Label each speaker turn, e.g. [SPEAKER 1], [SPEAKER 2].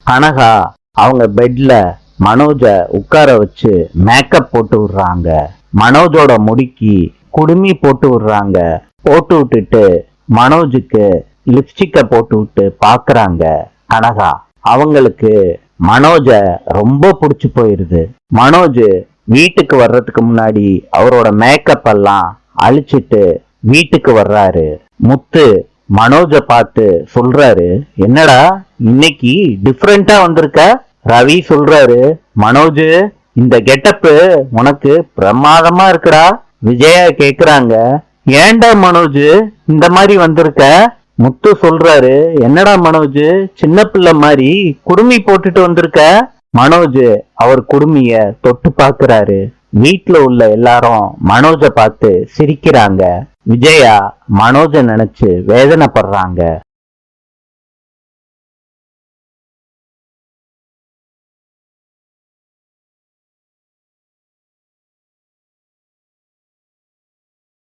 [SPEAKER 1] கனகா அவங்க பெட்ல மனோஜ உட்கார வச்சு மேக்கப் போட்டு விடுறாங்க. மனோஜோட முடிக்கு குடுமி போட்டு விடுறாங்க. போட்டு விட்டுட்டு மனோஜுக்கு லிப்ஸ்டிக்க போட்டு விட்டு பாக்குறாங்க கனகா. அவங்களுக்கு மனோஜ ரொம்ப பிடிச்சு போயிருது. மனோஜ் வீட்டுக்கு வர்றதுக்கு முன்னாடி அவரோட மேக்கப் எல்லாம் அழிச்சிட்டு வீட்டுக்கு வர்றாரு. முத்து மனோஜ பார்த்து சொல்றாரு, என்னடா இன்னைக்கு டிஃப்ரெண்டா வந்திருக்க? ரவி சொல்றாரு, மனோஜ் இந்த கெட்டப்பு உனக்கு பிரமாதமா இருக்குடா. விஜயா கேக்குறாங்க, ஏன்டா மனோஜ் இந்த மாதிரி வந்திருக்க? முத்து சொல்றாரு, என்னடா மனோஜ் சின்ன பிள்ளை மாதிரி குடுமி போட்டுட்டு வந்திருக்க? மனோஜ் அவர் குடுமிய தொட்டு பாக்குறாரு. வீட்டுல உள்ள எல்லாரும் மனோஜ பார்த்து சிரிக்கிறாங்க. விஜயா மனோஜ நினைச்சு வேதனைப்படுறாங்க.